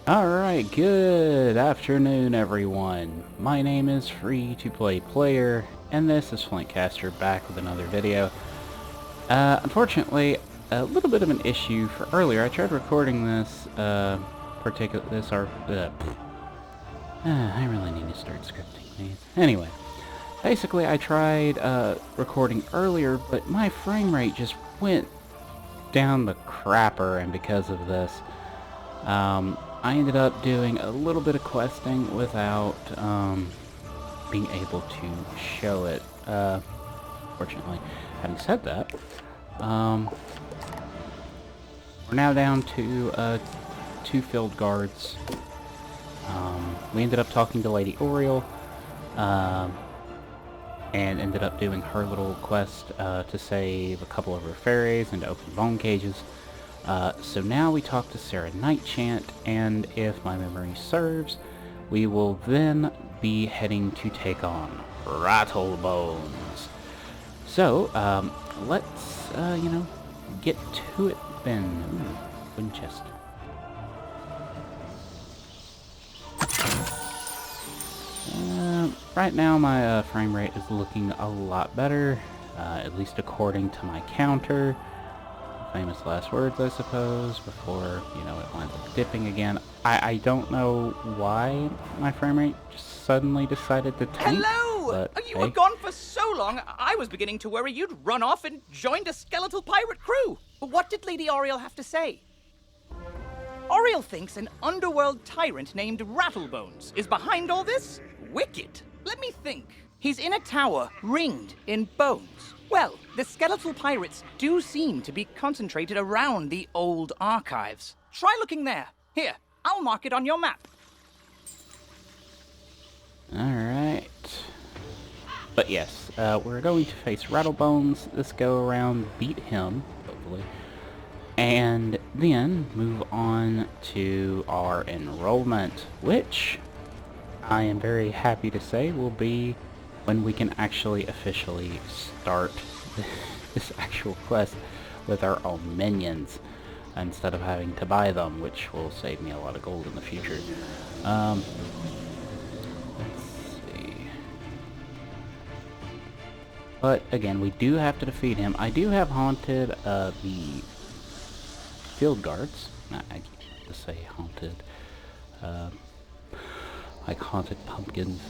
Alright, good afternoon everyone. My name is Free to Play Player, and this is Flintcaster back with another video. Unfortunately, a little bit of an issue for earlier. I tried recording this, I really need to start scripting these. Anyway, basically I tried recording earlier, but my frame rate just went down the crapper, and because of this, I ended up doing a little bit of questing without being able to show it. Fortunately, having said that, we're now down to 2 field guards. We ended up talking to Lady Oriole, and ended up doing her little quest to save a couple of her fairies and to open bone cages. So now we talk to Sarah Nightchant, and if my memory serves, we will then be heading to take on Rattlebones. So, let's, get to it then. Ooh, Winchester. Right now my frame rate is looking a lot better, at least according to my counter. Famous last words, I suppose, before, it winds up dipping again. I don't know why my frame rate just suddenly decided to tank. Hello! But, you were gone for so long, I was beginning to worry you'd run off and joined a skeletal pirate crew. What did Lady Oriole have to say? Oriole thinks an underworld tyrant named Rattlebones is behind all this? Wicked. Let me think. He's in a tower, ringed in bones. Well, the skeletal pirates do seem to be concentrated around the old archives. Try looking there. Here, I'll mark it on your map. Alright. But yes, we're going to face Rattlebones this go around, beat him, hopefully, and then move on to our enrollment, which I am very happy to say will be when we can actually officially start this actual quest with our own minions instead of having to buy them, which will save me a lot of gold in the future. Let's see. But again, we do have to defeat him. I do have haunted the field guards. I can't just say haunted. Like haunted pumpkins.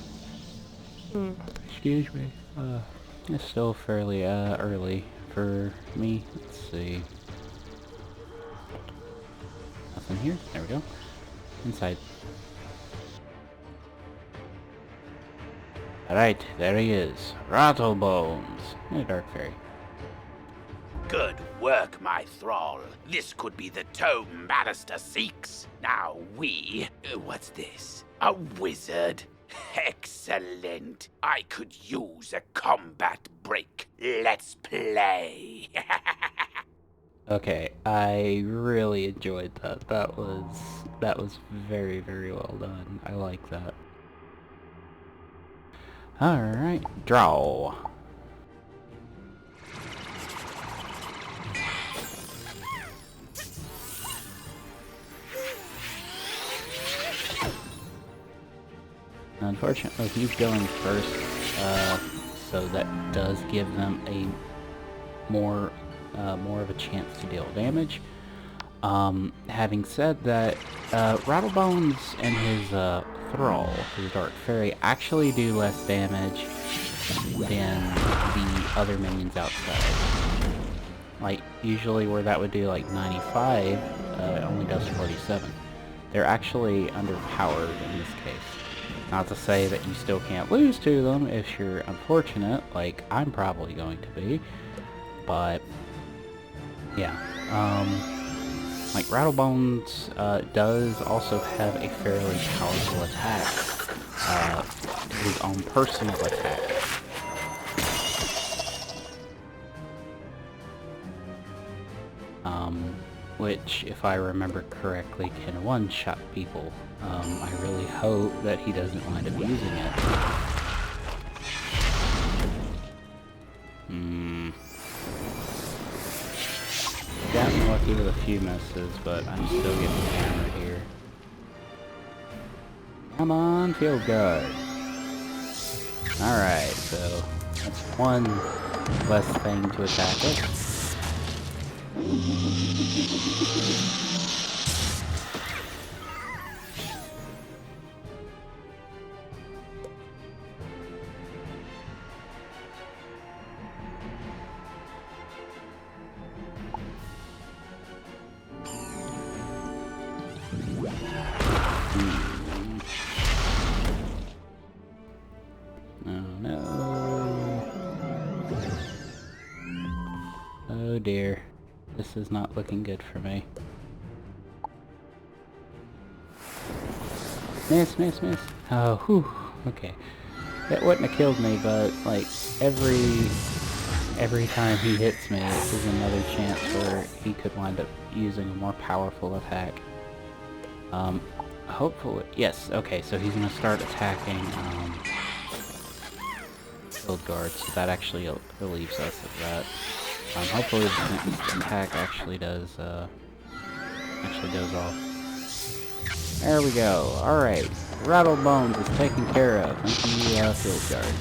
Excuse me. It's still fairly early for me. Let's see. Nothing here. There we go. Inside. Alright, there he is. Rattlebones. And a dark fairy. Good work, my thrall. This could be the tome Bannister seeks. Now what's this? A wizard? Excellent. I could use a combat break. Let's play. Okay, I really enjoyed that. That was very, very well done. I like that. Alright, draw. Unfortunately, he's going first, so that does give them a more of a chance to deal damage. Having said that, Rattlebones and his thrall, his dark fairy, actually do less damage than the other minions outside. Like, usually where that would do like 95, it only does 47. They're actually underpowered in this case. Not to say that you still can't lose to them if you're unfortunate, like I'm probably going to be, but yeah, like Rattlebones does also have a fairly powerful attack, his own personal attack. Which, if I remember correctly, can one-shot people. I really hope that he doesn't wind up using it. Gotten lucky with a few misses, but I'm still getting hammered here. come on, field guard. Alright, so that's one less thing to attack it. Oh dear. This is not looking good for me. Miss, miss, miss. Oh, whew. Okay. That wouldn't have killed me, but, like, every time he hits me, this is another chance where he could wind up using a more powerful attack. Hopefully, yes, okay, so he's gonna start attacking, field guards, so that actually relieves us of that. Hopefully the next attack actually does off. There we go. Alright. Rattlebones is taken care of. Thank you, field guard.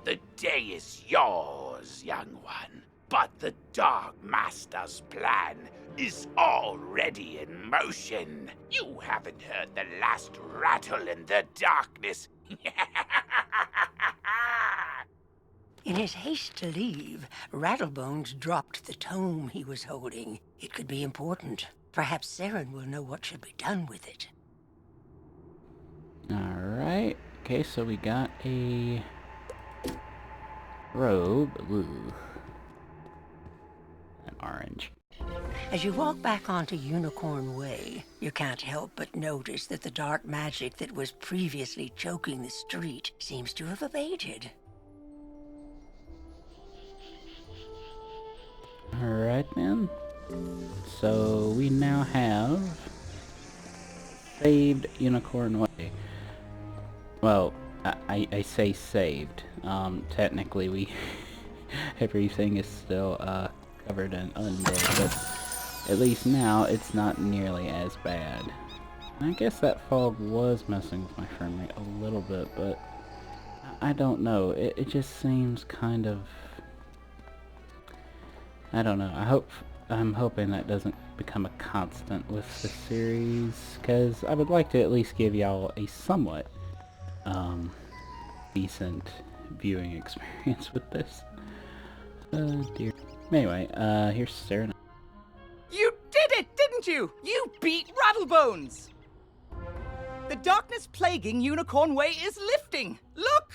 The day is yours, young one. But the Dark Master's plan is already in motion. You haven't heard the last rattle in the darkness. In his haste to leave, Rattlebones dropped the tome he was holding. It could be important. Perhaps Saren will know what should be done with it. Alright. Okay, so we got a robe. Ooh. An orange. As you walk back onto Unicorn Way, you can't help but notice that the dark magic that was previously choking the street seems to have abated. Alright then. So we now have saved Unicorn Way. Well, I say saved. Technically we everything is still covered in undead, but at least now it's not nearly as bad. And I guess that fog was messing with my frame rate a little bit, but I don't know. It just seems kind of, I don't know. I'm hoping that doesn't become a constant with the series, because I would like to at least give y'all a somewhat decent viewing experience with this. Oh dear. Anyway, here's Sarah. You did it, didn't you? You beat Rattlebones! The darkness plaguing Unicorn Way is lifting. Look!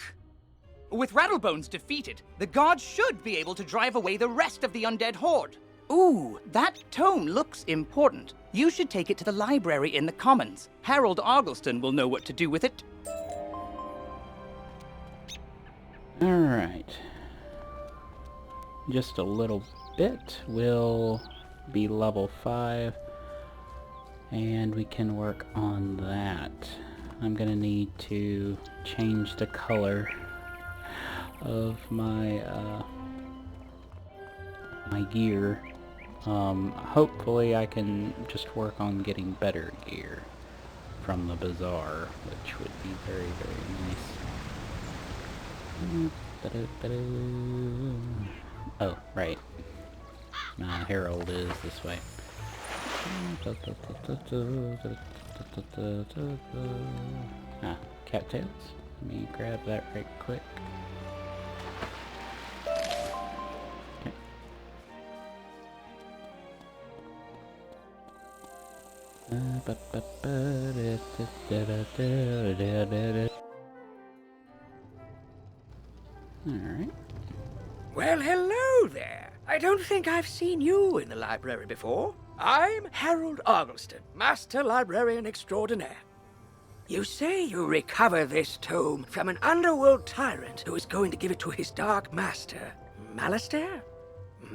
With Rattlebones defeated, the gods should be able to drive away the rest of the undead horde. Ooh, that tome looks important. You should take it to the library in the Commons. Harold Argleston will know what to do with it. Alright. Just a little bit. We'll be level 5. And we can work on that. I'm gonna need to change the color of my my gear. Hopefully I can just work on getting better gear from the bazaar, which would be very, very nice. Oh, right. Harold is this way. Ah, cattails. Let me grab that right quick. Alright. Well, hello there. I don't think I've seen you in the library before. I'm Harold Argleston, Master Librarian Extraordinaire. You say you recover this tome from an underworld tyrant who is going to give it to his dark master, Malistaire?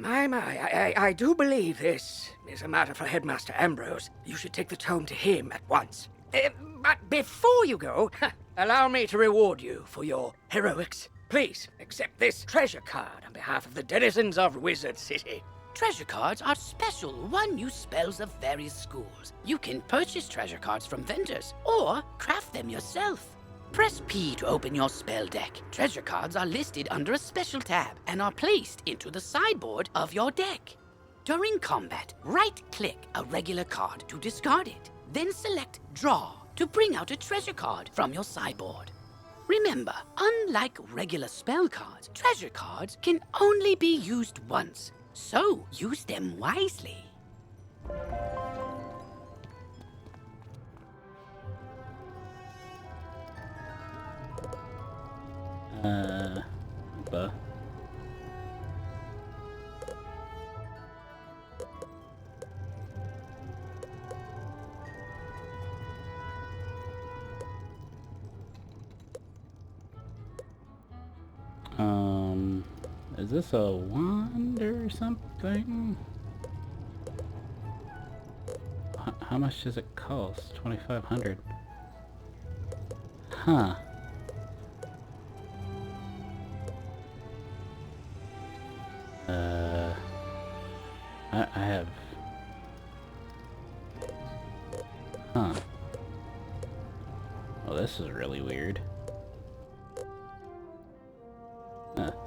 I do believe this is a matter for Headmaster Ambrose. You should take the tome to him at once. But before you go, allow me to reward you for your heroics. Please, accept this treasure card on behalf of the denizens of Wizard City. Treasure cards are special one-use spells of various schools. You can purchase treasure cards from vendors or craft them yourself. Press P to open your spell deck. Treasure cards are listed under a special tab and are placed into the sideboard of your deck. During combat, right-click a regular card to discard it. Then select Draw to bring out a treasure card from your sideboard. Remember, unlike regular spell cards, treasure cards can only be used once, so use them wisely. But is this a wand or something? How much does it cost? 2,500. Huh. I have... Huh. Well, this is really weird.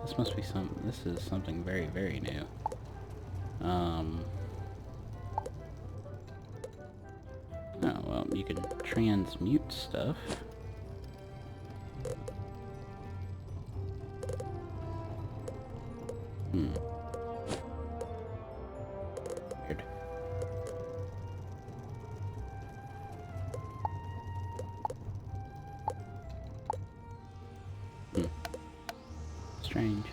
This must be this is something very, very new. Oh, well, you can transmute stuff. Weird. Strange.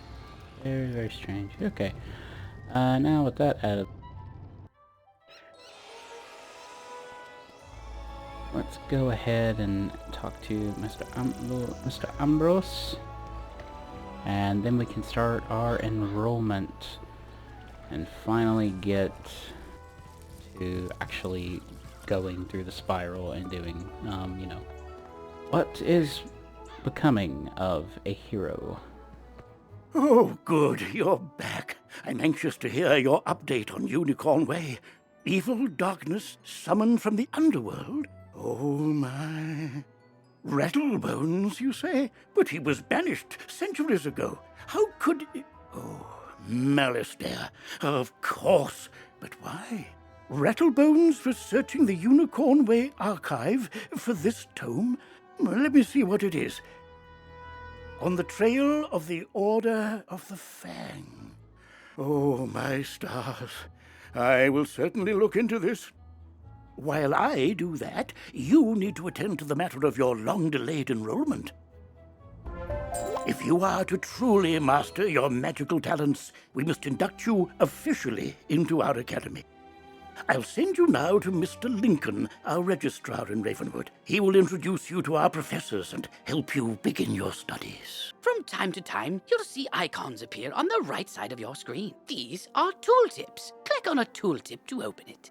Very, very strange. Okay. Now with that added, let's go ahead and talk to Mr. Ambrose. And then we can start our enrollment and finally get to actually going through the spiral and doing, you know, what is becoming of a hero. Oh, good, you're back. I'm anxious to hear your update on Unicorn Way. Evil darkness summoned from the underworld? Oh, my. Rattlebones, you say? But he was banished centuries ago. How could... Oh, malice there. Of course. But why? Rattlebones researching the Unicorn Way archive for this tome? Let me see what it is. On the trail of the Order of the Fang. Oh, my stars. I will certainly look into this. While I do that, you need to attend to the matter of your long-delayed enrollment. If you are to truly master your magical talents, we must induct you officially into our academy. I'll send you now to Mr. Lincoln, our registrar in Ravenwood. He will introduce you to our professors and help you begin your studies. From time to time, you'll see icons appear on the right side of your screen. These are tooltips. Click on a tooltip to open it.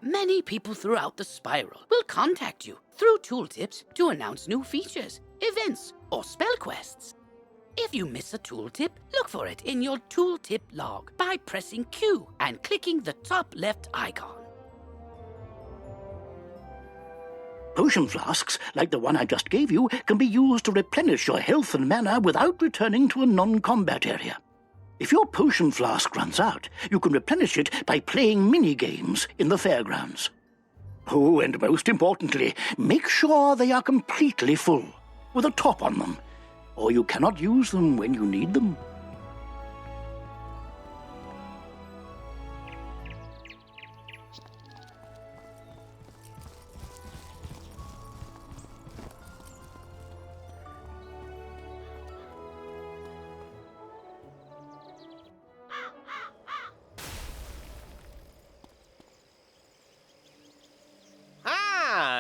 Many people throughout the spiral will contact you through tooltips to announce new features, events, or spell quests. If you miss a tooltip, look for it in your tooltip log by pressing Q and clicking the top left icon. Potion flasks, like the one I just gave you, can be used to replenish your health and mana without returning to a non-combat area. If your potion flask runs out, you can replenish it by playing mini-games in the fairgrounds. Oh, and most importantly, make sure they are completely full, with a top on them, or you cannot use them when you need them.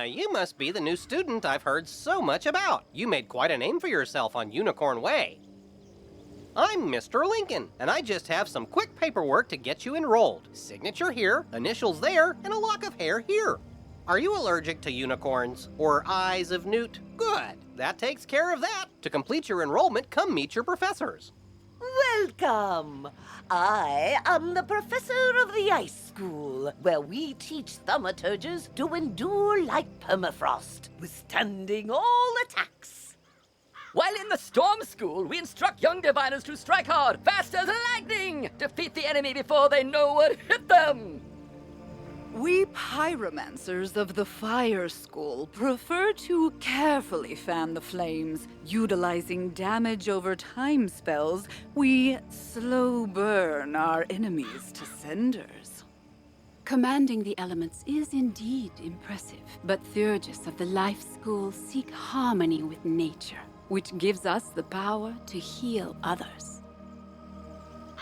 You must be the new student I've heard so much about. You made quite a name for yourself on Unicorn Way. I'm Mr. Lincoln, and I just have some quick paperwork to get you enrolled. Signature here, initials there, and a lock of hair here. Are you allergic to unicorns or eyes of newt? Good. that takes care of that. To complete your enrollment, come meet your professors. Welcome! I am the professor of the Ice School, where we teach thaumaturges to endure like permafrost, withstanding all attacks. While in the Storm School, we instruct young diviners to strike hard, fast as lightning, defeat the enemy before they know what hit them. We pyromancers of the Fire School prefer to carefully fan the flames. Utilizing damage over time spells, we slow burn our enemies to cinders. Commanding the elements is indeed impressive, but Theurgists of the Life School seek harmony with nature, which gives us the power to heal others.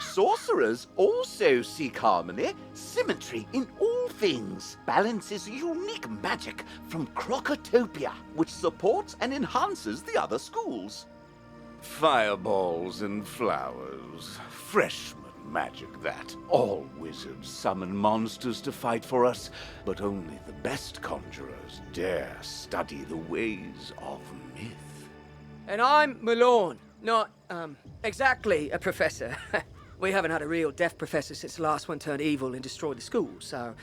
Sorcerers also seek harmony, symmetry in all things. Balance is unique magic from Crocotopia, which supports and enhances the other schools. Fireballs and flowers. Freshman magic, that. All wizards summon monsters to fight for us, but only the best conjurers dare study the ways of myth. And I'm Malone, not, exactly a professor. We haven't had a real deaf professor since the last one turned evil and destroyed the school, so,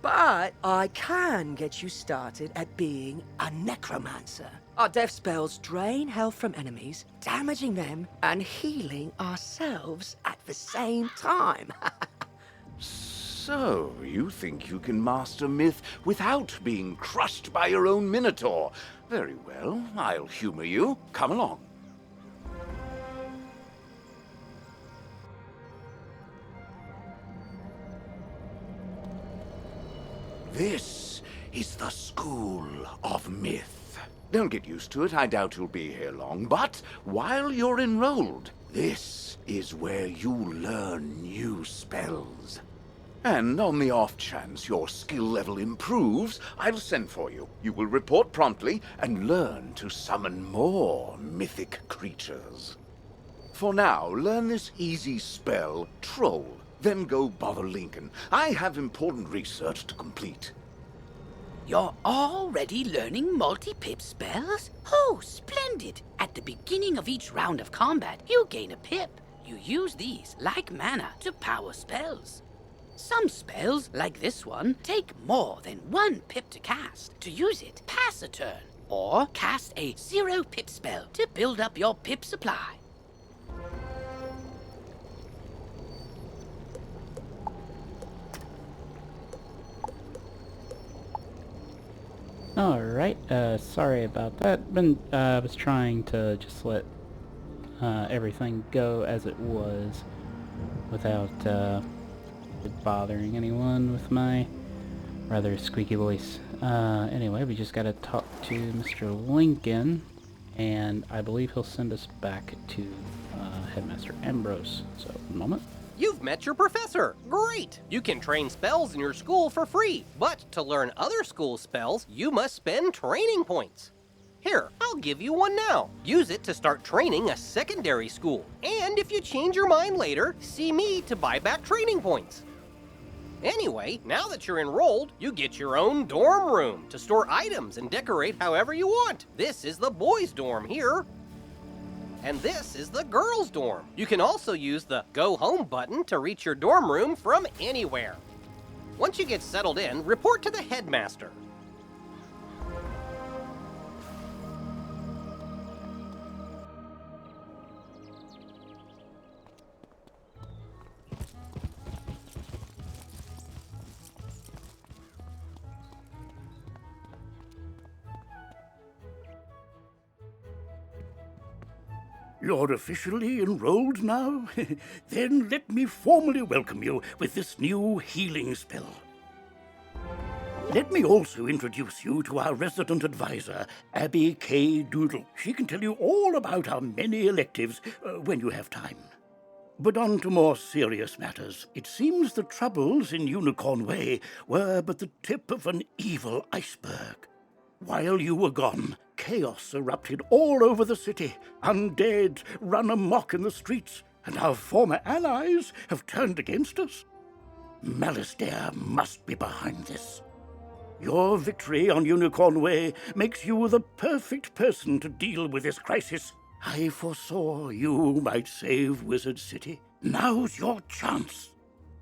but I can get you started at being a necromancer. Our death spells drain health from enemies, damaging them and healing ourselves at the same time. So, you think you can master myth without being crushed by your own minotaur? Very well, I'll humor you. Come along. This is the School of Myth. Don't get used to it, I doubt you'll be here long, but while you're enrolled, this is where you learn new spells. And on the off chance your skill level improves, I'll send for you. You will report promptly and learn to summon more mythic creatures. For now, learn this easy spell, Troll. Then go bother Lincoln. I have important research to complete. You're already learning multi-pip spells? Oh, splendid! At the beginning of each round of combat, you gain a pip. You use these, like mana, to power spells. Some spells, like this one, take more than 1 pip to cast. To use it, pass a turn, or cast a 0-pip spell to build up your pip supply. Alright, sorry about that. I was trying to just let everything go as it was without bothering anyone with my rather squeaky voice. Anyway, we just gotta talk to Mr. Lincoln, and I believe he'll send us back to Headmaster Ambrose. So, one moment. You've met your professor. Great! You can train spells in your school for free, but to learn other school spells, you must spend training points. Here, I'll give you one now. Use it to start training a secondary school. And if you change your mind later, see me to buy back training points. Anyway, now that you're enrolled, you get your own dorm room to store items and decorate however you want. This is the boys' dorm here. And this is the girls' dorm. You can also use the Go Home button to reach your dorm room from anywhere. Once you get settled in, report to the headmaster. You're officially enrolled now? Then let me formally welcome you with this new healing spell. Let me also introduce you to our resident advisor, Abby K. Doodle. She can tell you all about our many electives when you have time. But on to more serious matters. It seems the troubles in Unicorn Way were but the tip of an evil iceberg. While you were gone, chaos erupted all over the city. Undead run amok in the streets, and our former allies have turned against us. Malistaire must be behind this. Your victory on Unicorn Way makes you the perfect person to deal with this crisis. I foresaw you might save Wizard City. Now's your chance.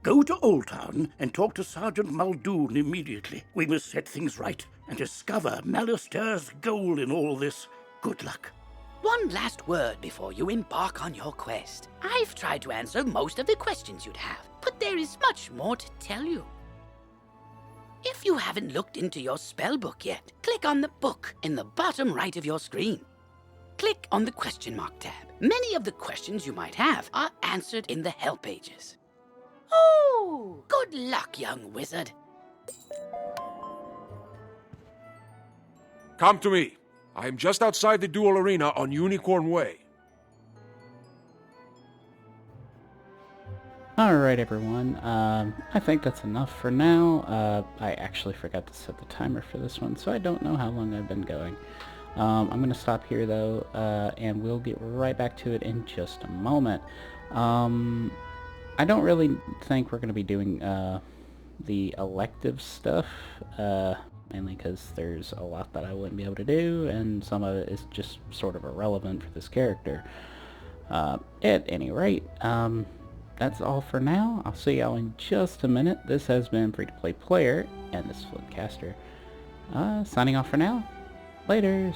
Go to Old Town and talk to Sergeant Muldoon immediately. We must set things right and discover Malister's goal in all this. Good luck. One last word before you embark on your quest. I've tried to answer most of the questions you'd have, but there is much more to tell you. If you haven't looked into your spellbook yet, click on the book in the bottom right of your screen. Click on the question mark tab. Many of the questions you might have are answered in the help pages. Oh, good luck, young wizard. Come to me. I am just outside the duel arena on Unicorn Way. Alright everyone, I think that's enough for now. I actually forgot to set the timer for this one, so I don't know how long I've been going. I'm going to stop here though, and we'll get right back to it in just a moment. I don't really think we're going to be doing the elective stuff, mainly because there's a lot that I wouldn't be able to do, and some of it is just sort of irrelevant for this character. At any rate, that's all for now. I'll see y'all in just a minute. This has been Free to Play Player, and this is Flint Caster. Signing off for now. Laters.